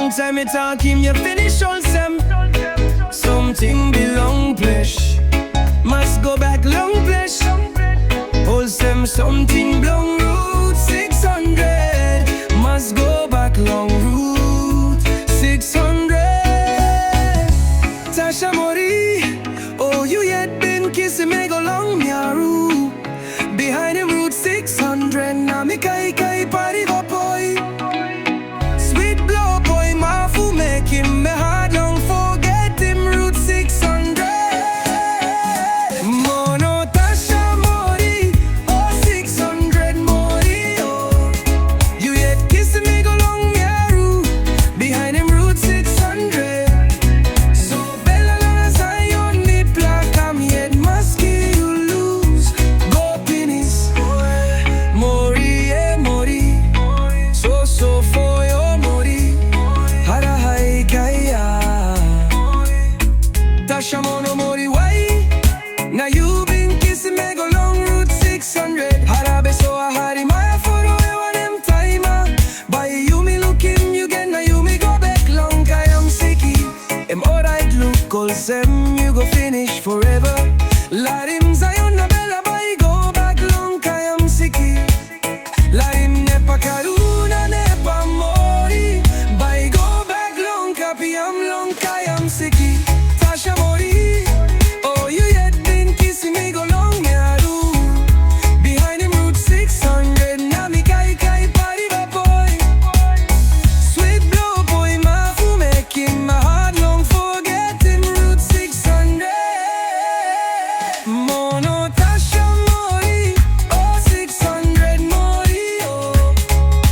Long time me talk him, you finish all them. Something belong flesh, must go back long flesh. Wholesome something belong route 600, must go back long route 600. Tasha Mori, oh you yet been kissing me go long Miaru. Behind him route 600, now me kai party go boy. Sweet blow boy, my fool make him me heart long forget him route 600. Mono Tasha Mori, oh 600 Mori, oh. You yet kissing me go long Miaru. Behind him route 600. So Bella Lana Zion, the plaque I'm yet musky you lose. Go Pinis, Mori, eh Mori. So for your Mori. Hara hai kaya. Tasha Mono Mori, why? Now you been kissing me go long route 600. Harabe so I had him I for one them timer. By you me looking you get now you me go back long I am sicky. Em alright look call them you go finish forever. Let him Zion na bella by go back long I am sicky. Let him nepa karuna nepa Mori. By go back long copy am long I am sicky. Tasha Mori, oh you yet been kissing me go long Miaru. Behind him route 600, now me kai party ba boy. Sweet blow boy, my fool making my heart long forget him route 600. Mono Tasha Mori, oh 600 Mori, oh.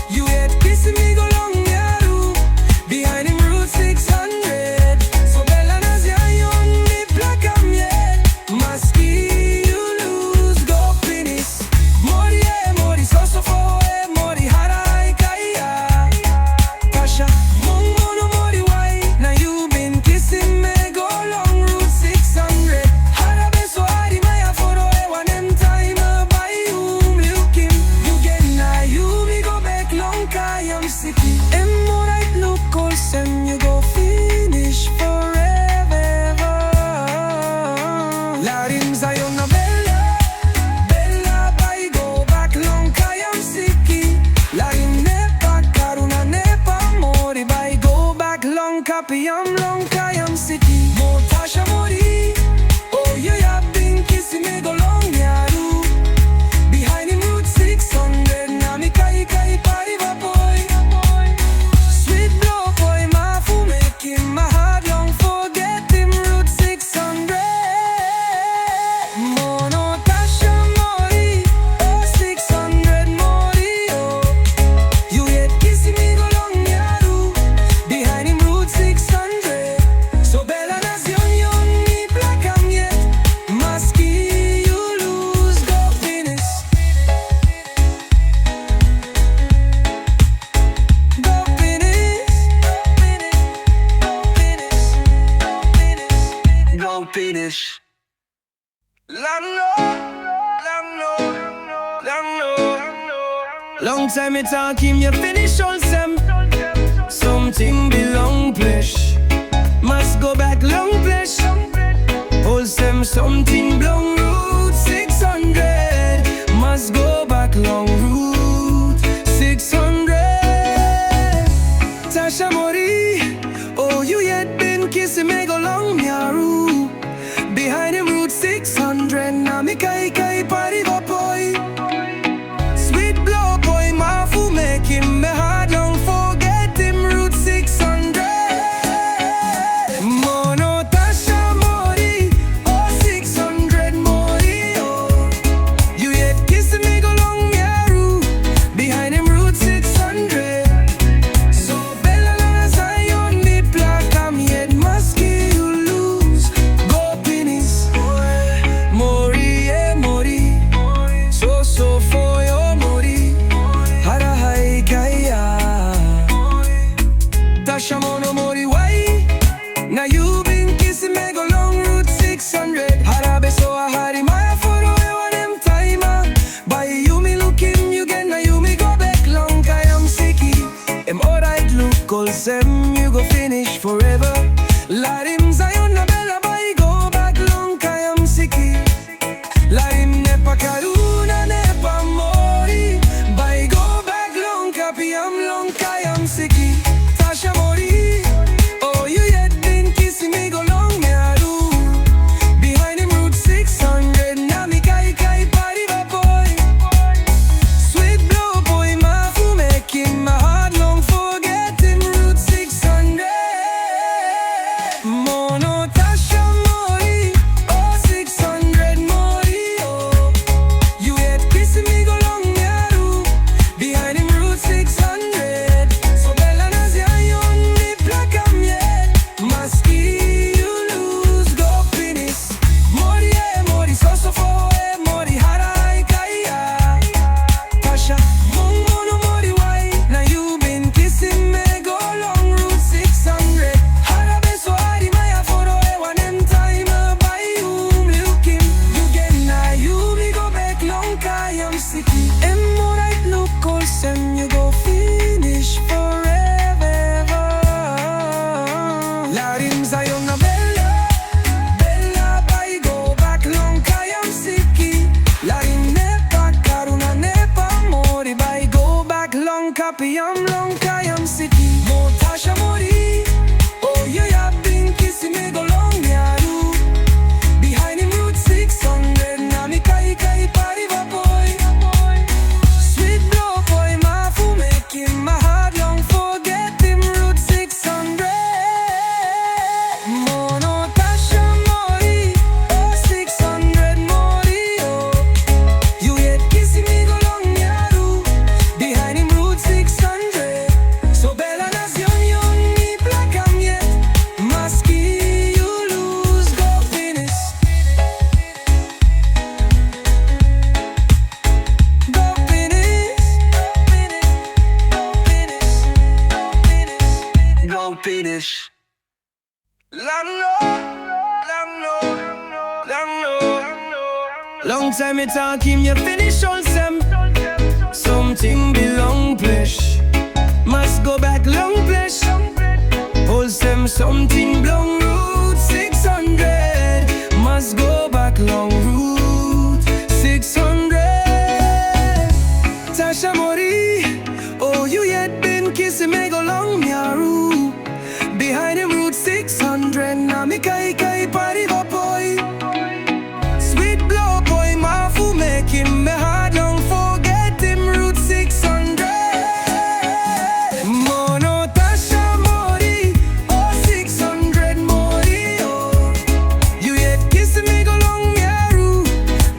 You yet kissing me go long Miaru. Behind him route 600. So Bella Nazion, the plaque I'm yet musky you lose. Go Pinis, Mori, eh Mori. So for eh Mori. Hara hai kaya. Tasha Mono Mori, why? Now you been kissing me go long route 600. Harabe so hadi maya for one them time by you looking. You get now you me go back long I am sicky. Em alright look all sem you go finish forever. Larim Zion na Bella by go back long I am sicky. Larim nepa karuna nepa Mori by go back long copy am long I am sicky. Mo Tasha Mori, oh you have been kissing me go long Miaru. Behind him route 600, now me kai party ba boy. Sweet blow boy, my fool making my heart long forget him route 600. Mono Tasha Mori, oh 600 Mori, oh. You yet kissing me go long Miaru. Behind him route 600. So Bella Nazion, the plaque I'm yet musky you lose. Go Pinis, go Pinis, go Pinis. Long time me talk him, you finish all them. Something belong flesh, must go back long flesh. Wholesome something belong route 600, must go back long route 600. Tasha Mori, oh you yet been kissing me go long Miaru. Behind him route 600, now me kai party ba boy. Sweet blow boy, my fool making me heart long forget him route 600. Mono Tasha Mori, oh 600 Mori. them you go finish forever. Larim Zion na bella by go back long kayam siki. Larim nepa karuna nepa mori. By go back long kapiam long kayam siki. Tasha mori. Oh you yet been kissing me go long Miaru. Behind him route 600 nami kai kai Paramba boy. Sweet blow boy mafu making my heart long forget him route 600. Mono Tasha mori. Oh 600 mori oh. You yet kissing me go long Miaru. Behind him route 600. So bella nas yon ni plakam yet. Maski you lose go finish. Mori mori so for mori harai kaya. Tasha mono mori why. Now you been kissing me go long route 600. Harabe so hari maya foro one em time by you looking. You get now you me go back long kayam city. Em alright look all sem you go finish forever. Larim Zion na bella, bella by go back long kayam city. Larim nepa karuna nepa mori by go back long kapiam long kayam city. Mo Tasha mori. Oh you have been kissing me go long Miaru. Behind him route 600 nami kai kai Paramba boy. Sweet blow boy mafu making my heart long forget him route 600. Mono Tasha mori. Oh 600 mori oh. You yet kissing me go long Miaru. Behind him route 600. So bella nas yon ni plakam yet. Maski you lose go finish. Go finish. Go finish. Long time you talking, you finish all sem. Something belong flesh. Must go back long flesh. Wholesome something belong route 600. Must go back long route 600. Tasha mori. Oh you yet been kissing me go long Miaru. Behind him route 600 nami kai kai Paramba boy. Sweet blow boy mafu making me heart long forget him route 600. Mono Tasha mori. Oh 600 mori oh. You yet kissing me go long Miaru.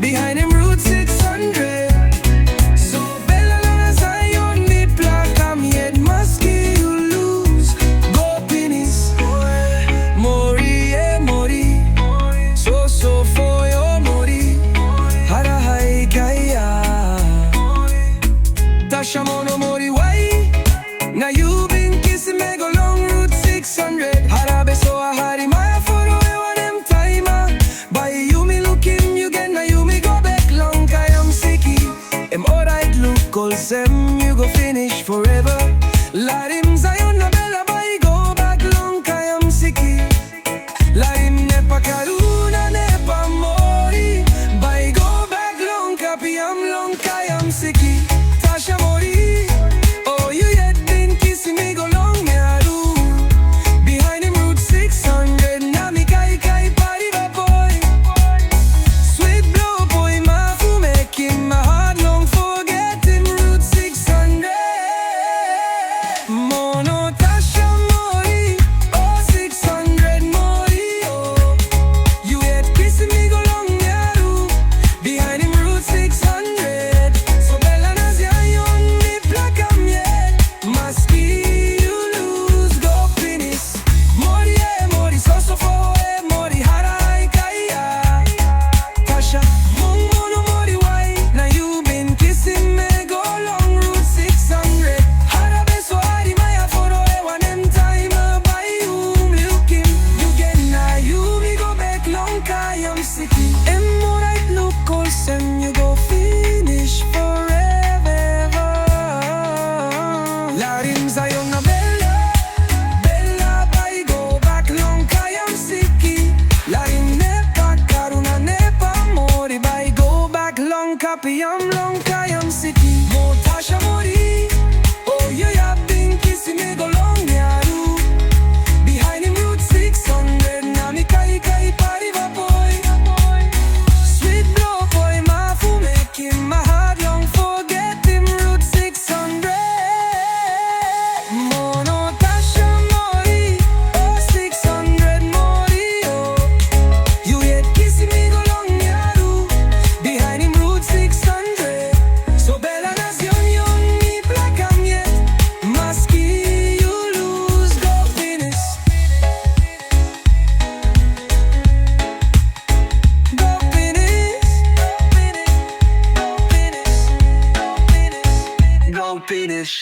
Behind him route 600. So bella nas yon ni plakam yet. Maski you lose go finish. Mori mori. So for your mori. Hara hai kaya. Tasha mono mori why. Now you been kissing me go long route 600. Harabe so a hari maya foro one em time. By you me looking you get now you me go back long kayam siki. Em alright look all sem you go finish forever. Larim Zion na bella by go back long kayam siki. Larim nepa karuna nepa mori. By go back long kapiam long kayam siki. Tasha mori. Oh you yet been kissing me go long Miaru. Behind him route 600 nami kai kai Paramba boy. Sweet blow boy mafu making my heart long forget him route 600. Mono piam long kayam city. Mo tasha mori. Oh you have been kissing me go long Miaru. Behind him route 600. Nami kai kai pariva boy. Sweet blow boy mafu make him my heart long forget him route 600. Mono tasha mori. Oh 600 mori oh. You yet kissing me go long Miaru. Behind him route 600. So bella nación yon mi placam yet. Maski you lose go finish. Go finish. Go finish. Go finish. Go finish.